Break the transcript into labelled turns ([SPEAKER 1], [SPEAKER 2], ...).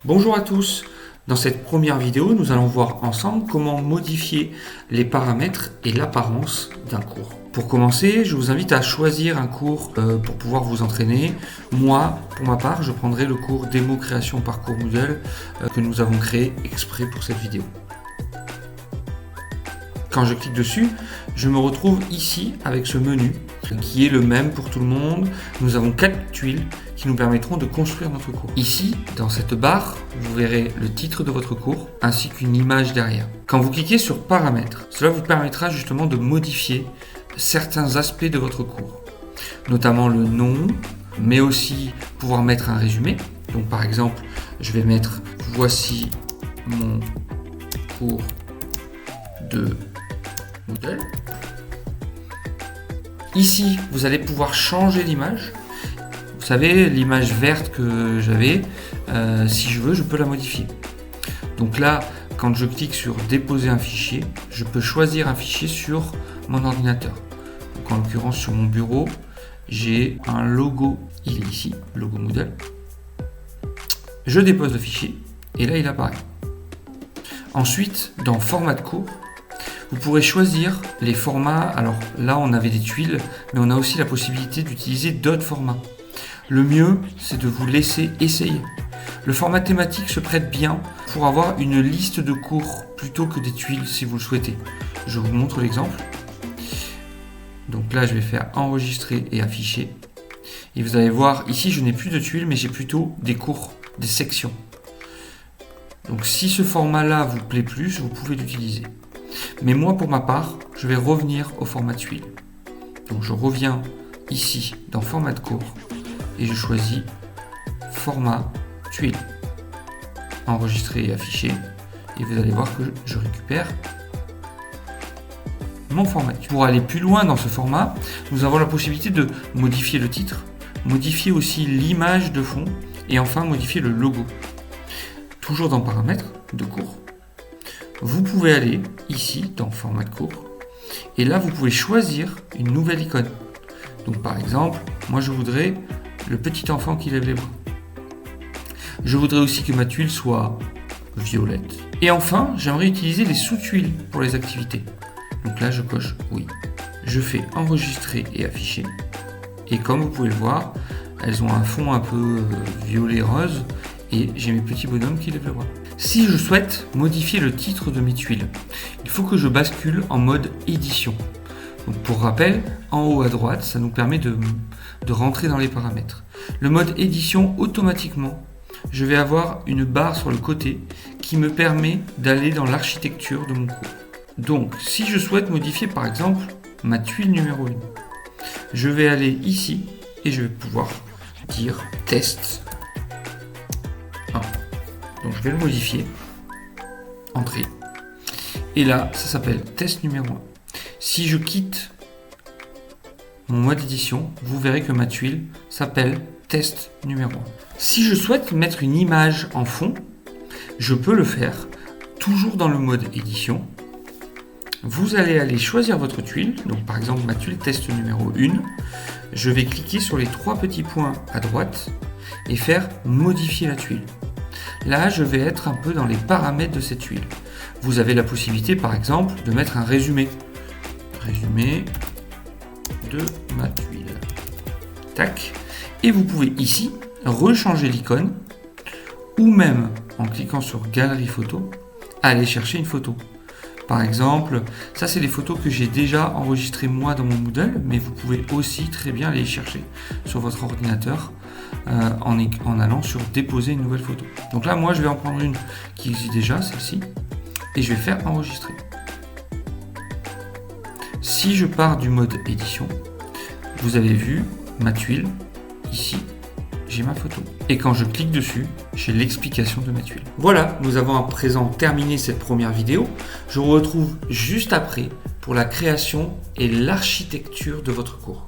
[SPEAKER 1] Bonjour à tous, dans cette première vidéo, nous allons voir ensemble comment modifier les paramètres et l'apparence d'un cours. Pour commencer, je vous invite à choisir un cours pour pouvoir vous entraîner. Moi, pour ma part, je prendrai le cours Démo Création Parcours Moodle que nous avons créé exprès pour cette vidéo. Quand je clique dessus, je me retrouve ici avec ce menu qui est le même pour tout le monde. Nous avons 4 tuiles qui nous permettront de construire notre cours. Ici, dans cette barre, vous verrez le titre de votre cours ainsi qu'une image derrière. Quand vous cliquez sur Paramètres, cela vous permettra justement de modifier certains aspects de votre cours, notamment le nom, mais aussi pouvoir mettre un résumé. Donc par exemple, je vais mettre « Voici mon cours de Moodle ». Ici, vous allez pouvoir changer l'image. Vous savez, l'image verte que j'avais, si je veux, je peux la modifier. Donc là, quand je clique sur déposer un fichier, je peux choisir un fichier sur mon ordinateur. Donc en l'occurrence, sur mon bureau, j'ai un logo, il est ici, logo Moodle. Je dépose le fichier et là, il apparaît. Ensuite, dans format de cours, vous pourrez choisir les formats. Alors là, on avait des tuiles, mais on a aussi la possibilité d'utiliser d'autres formats. Le mieux, c'est de vous laisser essayer. Le format thématique se prête bien pour avoir une liste de cours plutôt que des tuiles si vous le souhaitez. Je vous montre l'exemple. Donc là, je vais faire enregistrer et afficher. Et vous allez voir, ici, je n'ai plus de tuiles, mais j'ai plutôt des cours, des sections. Donc si ce format-là vous plaît plus, vous pouvez l'utiliser. Mais moi, pour ma part, je vais revenir au format tuile. Donc je reviens ici dans format de cours et je choisis format tuile. Enregistrer et afficher. Et vous allez voir que je récupère mon format. Pour aller plus loin dans ce format, nous avons la possibilité de modifier le titre, modifier aussi l'image de fond et enfin modifier le logo. Toujours dans paramètres de cours. Vous pouvez aller ici dans format de cours et là vous pouvez choisir une nouvelle icône. Donc par exemple, moi je voudrais le petit enfant qui lève les bras. Je voudrais aussi que ma tuile soit violette. Et enfin, j'aimerais utiliser les sous-tuiles pour les activités. Donc là je coche oui. Je fais enregistrer et afficher. Et comme vous pouvez le voir, elles ont un fond un peu violet-rose et j'ai mes petits bonhommes qui lèvent les bras. Si je souhaite modifier le titre de mes tuiles, il faut que je bascule en mode édition. Donc pour rappel, en haut à droite, ça nous permet de rentrer dans les paramètres. Le mode édition, automatiquement, je vais avoir une barre sur le côté qui me permet d'aller dans l'architecture de mon cours. Donc si je souhaite modifier par exemple ma tuile numéro 1, je vais aller ici et je vais pouvoir dire test 1. Donc je vais le modifier, entrée, et là ça s'appelle test numéro 1. Si je quitte mon mode édition, vous verrez que ma tuile s'appelle test numéro 1. Si je souhaite mettre une image en fond, je peux le faire toujours dans le mode édition. Vous allez aller choisir votre tuile, donc par exemple ma tuile test numéro 1, je vais cliquer sur les 3 petits points à droite et faire modifier la tuile. Là, je vais être un peu dans les paramètres de cette tuile. Vous avez la possibilité, par exemple, de mettre un résumé. Résumé de ma tuile. Tac. Et vous pouvez ici rechanger l'icône ou même, en cliquant sur Galerie photo, aller chercher une photo. Par exemple, ça c'est les photos que j'ai déjà enregistrées moi dans mon Moodle, mais vous pouvez aussi très bien aller les chercher sur votre ordinateur en allant sur déposer une nouvelle photo. Donc là, moi je vais en prendre une qui existe déjà, celle-ci, et je vais faire enregistrer. Si je pars du mode édition, vous avez vu ma tuile, ici, j'ai ma photo. Et quand je clique dessus, j'ai l'explication de ma tuile. Voilà, nous avons à présent terminé cette première vidéo. Je vous retrouve juste après pour la création et l'architecture de votre cours.